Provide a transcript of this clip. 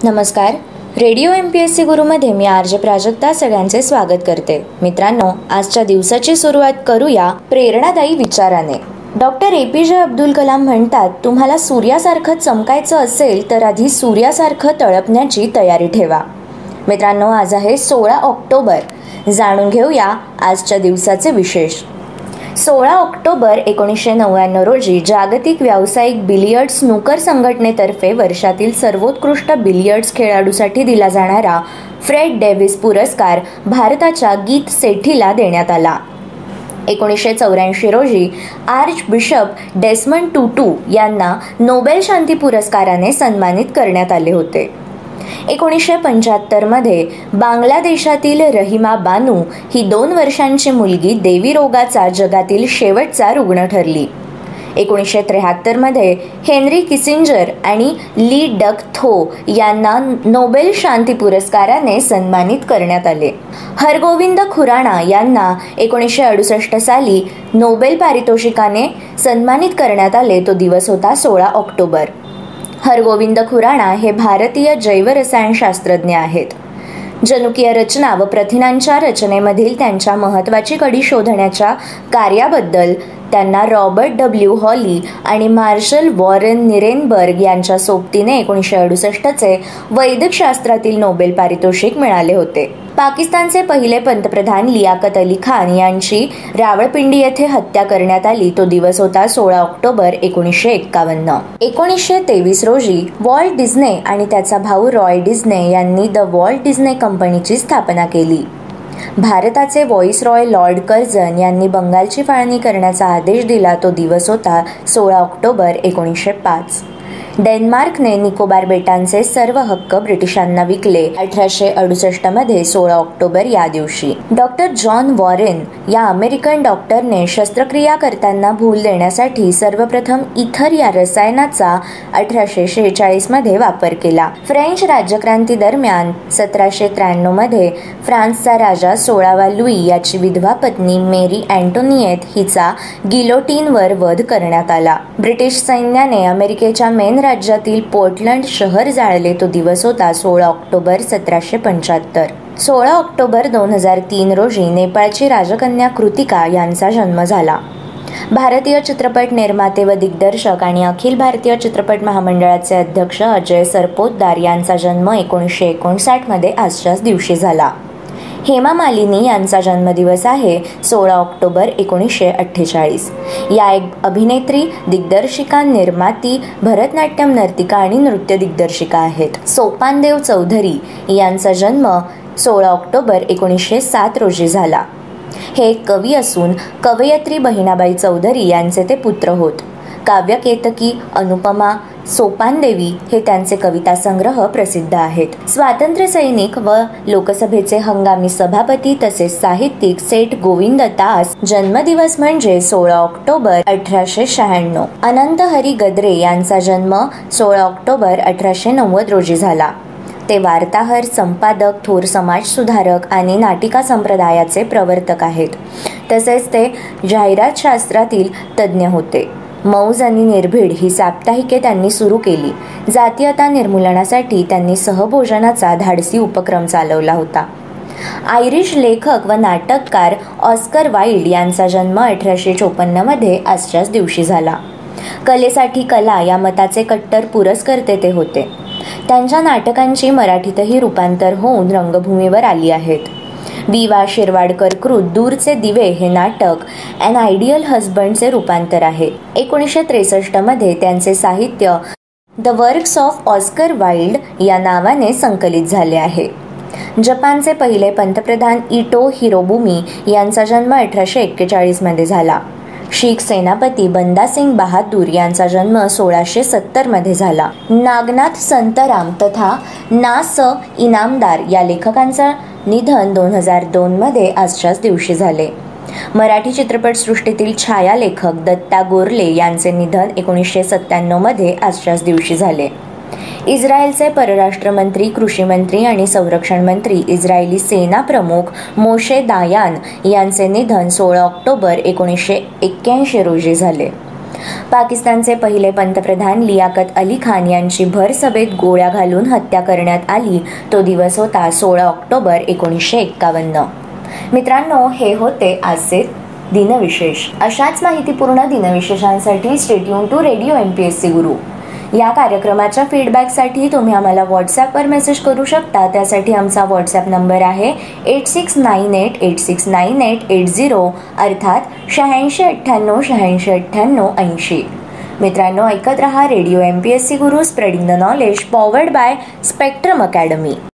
नमस्कार. Radio MPSC गुरुमध्ये मी RJ Prajakta सगळ्यांचे स्वागत करते. मित्रांनो, आजच्या दिवसाची सुरुवात करूया प्रेरणादायी विचाराने. डॉक्टर APJ अब्दुल कलाम म्हणतात, तुम्हाला सूर्यासारखं चमकायचं असेल तर आधी सूर्यासारखं तळपण्याची तयारी ठेवा. मित्रांनो, आज आहे 16 ऑक्टोबर. जाणून घेऊया आजच्या दिवसाचे विशेष. 16 ऑक्टोबर 1999 रोजी जागतिक व्यावसायिक बिलियर्ड स्नूकर संघटनेतर्फे वर्षातील सर्वोत्कृष्ट बिलियर्ड्स खेळाडूसाठी दिला जाणारा फ्रेड डेव्हिस पुरस्कार भारताच्या गीत सेठीला देण्यात आला. 1984 रोजी आर्च बिशप डेसमंड टुटू यांना नोबेल शांती पुरस्काराने सन्मानित करण्यात आले होते. 1975 मध्ये बांगलादेशातील रहिमा बानू ही 2 वर्षांची मुलगी देवी रोगाचा जगातील शेवटचा रुग्ण ठरली. 1973 मध्ये हेनरी किसिंजर आणि ली डक थो यांना नोबेल शांती पुरस्काराने सन्मानित करण्यात आले. हरगोविंद खुराणा यांना 1968 साली नोबेल पारितोषिकाने सन्मानित करण्यात आले. तो दिवस होता 16 ऑक्टोबर. हरगोविंद खुराणा हे भारतीय जैवरसायनशास्त्रज्ञ आहेत. जनुकीय रचना व प्रथिनांच्या रचनेमधील त्यांच्या महत्त्वाची कडी शोधण्याच्या कार्याबद्दल त्यांना रॉबर्ट W. हॉली आणि मार्शल वॉरेन निरेनबर्ग यांच्या सोबतीने 1968चे वैद्यकशास्त्रातील नोबेल पारितोषिक मिळाले होते. पाकिस्तानचे पहिले पंतप्रधान लियाकत अली खान यांची रावळपिंडी येथे हत्या करण्यात आली. तो दिवस होता 16 ऑक्टोबर 1951. 1923 रोजी वॉल्ट डिझने आणि त्याचा भाऊ रॉय डिझने यांनी द वॉल्ट डिझने कंपनीची स्थापना केली. भारताचे व्हॉइसरॉय लॉर्ड कर्झन यांनी बंगालची फाळणी करण्याचा आदेश दिला. तो दिवस होता 16 ऑक्टोबर 1905. डेन्मार्कने निकोबार बेटांचे सर्व हक्क ब्रिटिशांना विकले. 1868 मध्ये 16 ऑक्टोबर या दिवशी डॉक्टर जॉन वॉरेन या अमेरिकन डॉक्टरने शस्त्रक्रिया करताना भूल देण्यासाठी सर्वप्रथम इथर या रसायनाचा 1846 मध्ये वापर केला. फ्रेंच राज्यक्रांती दरम्यान 1793 मध्ये फ्रान्सचा राजा 16वा लुई याची विधवा पत्नी मेरी अँटोनिएट हिचा गिलोटीनवर वध करण्यात आला. ब्रिटिश सैन्याने अमेरिकेच्या मेन राज्यातील पोर्टलंड शहर जाळले. तो दिवस होता 16 ऑक्टोबर 1775. 16 ऑक्टोबर 2003 रोजी नेपाळची राजकन्या कृतिका यांचा जन्म झाला. भारतीय चित्रपट निर्माते व दिग्दर्शक आणि अखिल भारतीय चित्रपट महामंडळाचे अध्यक्ष अजय सरपोतदार यांचा जन्म 1959 मध्ये आजच्याच दिवशी झाला. हेमा मालिनी यांचा जन्मदिवस आहे 16 ऑक्टोबर 1948. या एक अभिनेत्री, दिग्दर्शिका, निर्माती, भरतनाट्यम नर्तिका आणि नृत्य दिग्दर्शिका आहेत. सोपानदेव चौधरी यांचा जन्म 16 ऑक्टोबर 1907 रोजी झाला. हे एक कवी असून कवयित्री बहिणाबाई चौधरी यांचे ते पुत्र होत. काव्यकेतकी, अनुपमा, सोपानदेवी हे त्यांचे कविता संग्रह प्रसिद्ध आहेत. स्वातंत्र्य सैनिक व लोकसभेचे हंगामी सभापती तसेच साहित्यिक सेठ गोविंद दास जन्मदिवस म्हणजे 16 ऑक्टोबर 1896. अनंत हरी गद्रे यांचा जन्म 16 ऑक्टोबर 1890 रोजी झाला. ते वार्ताहर, संपादक, थोर समाजसुधारक आणि नाटिका संप्रदायाचे प्रवर्तक आहेत. तसेच ते जाहिरात शास्त्रातील तज्ज्ञ होते. मौज आणि निर्भीड ही साप्ताहिके त्यांनी सुरू केली. जातीयता निर्मूलनासाठी त्यांनी सहभोजनाचा धाडसी उपक्रम चालवला होता. आयरिश लेखक व नाटककार ऑस्कर वाईल्ड यांचा जन्म 1854 मध्ये आजच्याच दिवशी झाला. कलेसाठी कला या मताचे कट्टर पुरस्कर्ते ते होते. त्यांच्या नाटकांची मराठीतही रूपांतर होऊन रंगभूमीवर आली आहेत. वि.वा. शिरवाडकर कृत दूरचे दिवे हे नाटक ॲन आयडियल हजबंडचे रूपांतर आहे. 1963 मध्ये त्यांचे साहित्य the works of Oscar wild या नावाने संकलित झाले आहे. जपानचे पहिले पंतप्रधान इटो हिरोबुमी यांचा जन्म 1841 मध्ये झाला. शीख सेनापती बंदा सिंग बहादूर यांचा जन्म 1670 मध्ये झाला. नागनाथ संतराम तथा ना. स. इनामदार या लेखकांचा निधन 2002 मध्ये आजच्याच दिवशी झाले. मराठी चित्रपटसृष्टीतील छायालेखक दत्ता गोरले यांचे निधन 1997 मध्ये आजच्याच दिवशी झाले. इस्रायलचे परराष्ट्रमंत्री, कृषीमंत्री आणि संरक्षण मंत्री, इस्रायली सेना प्रमुख मोशे दायान यांचे निधन 16 ऑक्टोबर 1981 रोजी झाले. पाकिस्तानचे पहिले पंतप्रधान लियाकत अली खान यांची भर सभेत गोळ्या घालून हत्या करण्यात आली तो दिवस होता 16 ऑक्टोबर 1951. मित्रांनो, हे होते आजचे दिनविशेष. अशाच माहितीपूर्ण दिनविशेषांसाठी stay tune to radio MPSC Guru. या कार्यक्रमाच्या फीडबॅकसाठी तुम्ही आम्हाला व्हॉट्सॲपवर मेसेज करू शकता. त्यासाठी आमचा व्हॉट्सॲप नंबर आहे 8698869880 अर्थात 8698869880. मित्रांनो, ऐकत रहा radio MPSC Guru, spreading the knowledge, powered by spectrum academy.